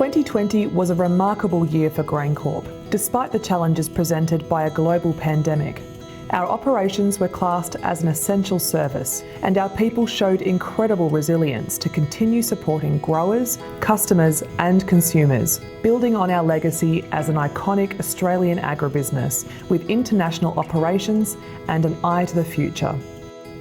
2020 was a remarkable year for GrainCorp, despite the challenges presented by a global pandemic. Our operations were classed as an essential service, and our people showed incredible resilience to continue supporting growers, customers and consumers, building on our legacy as an iconic Australian agribusiness with international operations and an eye to the future.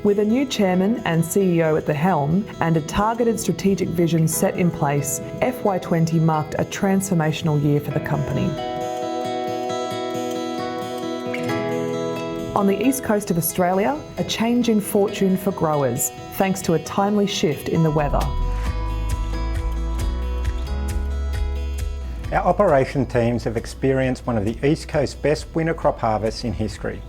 With a new chairman and CEO at the helm and a targeted strategic vision set in place, FY20 marked a transformational year for the company. On the east coast of Australia, a change in fortune for growers, thanks to a timely shift in the weather. Our operation teams have experienced one of the East Coast's best winter crop harvests in history.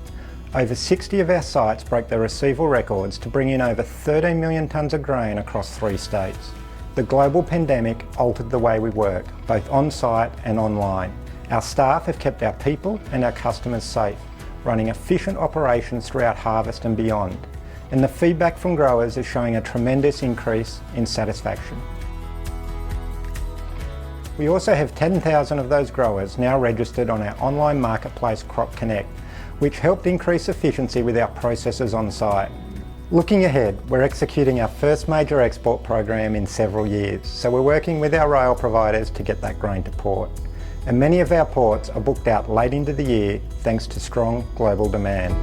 Over 60 of our sites broke their receival records to bring in over 13 million tonnes of grain across 3 states. The global pandemic altered the way we work, both on-site and online. Our staff have kept our people and our customers safe, running efficient operations throughout harvest and beyond. And the feedback from growers is showing a tremendous increase in satisfaction. We also have 10,000 of those growers now registered on our online marketplace Crop Connect, which helped increase efficiency with our processors on site. Looking ahead, we're executing our first major export program in several years, so we're working with our rail providers to get that grain to port. And many of our ports are booked out late into the year thanks to strong global demand.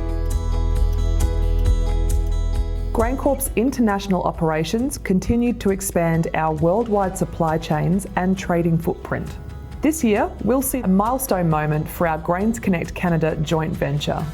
GrainCorp's international operations continued to expand our worldwide supply chains and trading footprint. This year, we'll see a milestone moment for our Grains Connect Canada joint venture.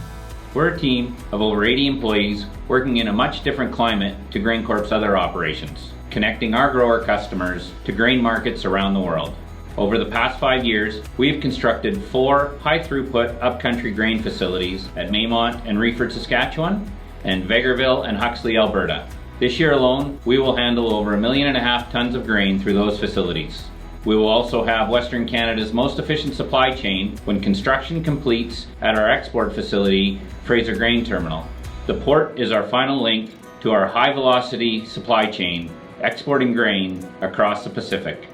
We're a team of over 80 employees working in a much different climate to GrainCorp's other operations, connecting our grower customers to grain markets around the world. Over the past 5 years, we have constructed 4 high-throughput upcountry grain facilities at Maymont and Reeford, Saskatchewan, and Vegreville and Huxley, Alberta. This year alone, we will handle over 1.5 million tonnes of grain through those facilities. We will also have Western Canada's most efficient supply chain when construction completes at our export facility, Fraser Grain Terminal. The port is our final link to our high-velocity supply chain, exporting grain across the Pacific.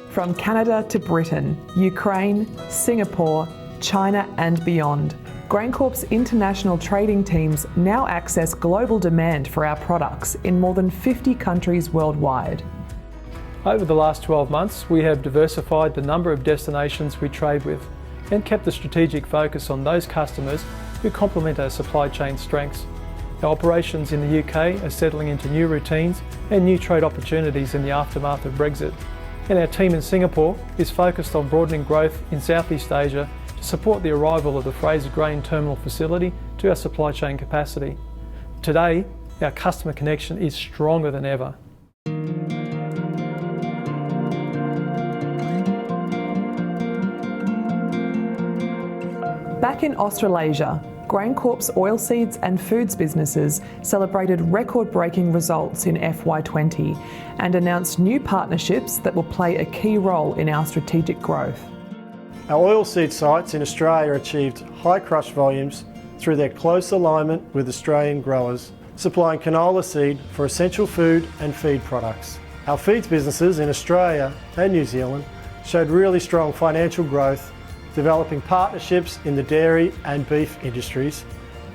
From Canada to Britain, Ukraine, Singapore, China and beyond, GrainCorp's international trading teams now access global demand for our products in more than 50 countries worldwide. Over the last 12 months, we have diversified the number of destinations we trade with and kept a strategic focus on those customers who complement our supply chain strengths. Our operations in the UK are settling into new routines and new trade opportunities in the aftermath of Brexit. And our team in Singapore is focused on broadening growth in Southeast Asia to support the arrival of the Fraser Grain Terminal facility to our supply chain capacity. Today, our customer connection is stronger than ever. Back in Australasia, GrainCorp's oilseeds and foods businesses celebrated record-breaking results in FY20 and announced new partnerships that will play a key role in our strategic growth. Our oilseed sites in Australia achieved high crush volumes through their close alignment with Australian growers, supplying canola seed for essential food and feed products. Our feeds businesses in Australia and New Zealand showed really strong financial growth, developing partnerships in the dairy and beef industries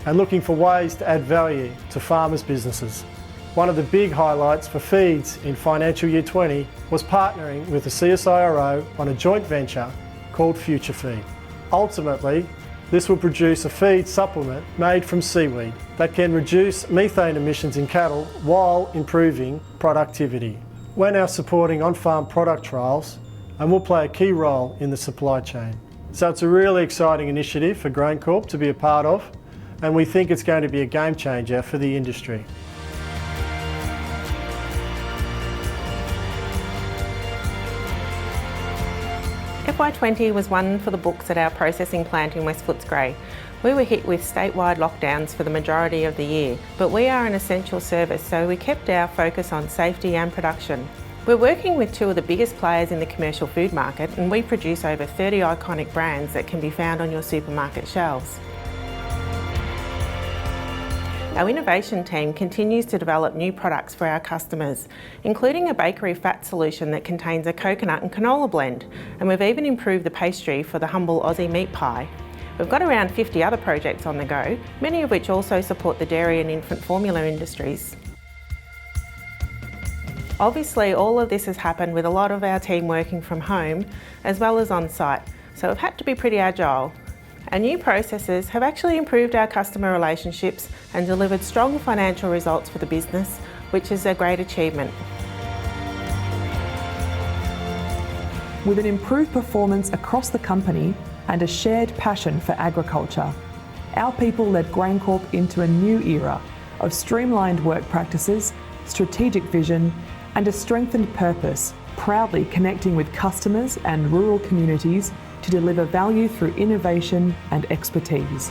and looking for ways to add value to farmers' businesses. One of the big highlights for feeds in financial year 20 was partnering with the CSIRO on a joint venture called Future Feed. Ultimately, this will produce a feed supplement made from seaweed that can reduce methane emissions in cattle while improving productivity. We're now supporting on-farm product trials and will play a key role in the supply chain. So it's a really exciting initiative for GrainCorp to be a part of, and we think it's going to be a game changer for the industry. FY20 was one for the books at our processing plant in West Footscray. We were hit with statewide lockdowns for the majority of the year, but we are an essential service, so we kept our focus on safety and production. We're working with 2 of the biggest players in the commercial food market, and we produce over 30 iconic brands that can be found on your supermarket shelves. Our innovation team continues to develop new products for our customers, including a bakery fat solution that contains a coconut and canola blend, and we've even improved the pastry for the humble Aussie meat pie. We've got around 50 other projects on the go, many of which also support the dairy and infant formula industries. Obviously, all of this has happened with a lot of our team working from home as well as on site, so we've had to be pretty agile. Our new processes have actually improved our customer relationships and delivered strong financial results for the business, which is a great achievement. With an improved performance across the company and a shared passion for agriculture, our people led GrainCorp into a new era of streamlined work practices, strategic vision, and a strengthened purpose, proudly connecting with customers and rural communities to deliver value through innovation and expertise.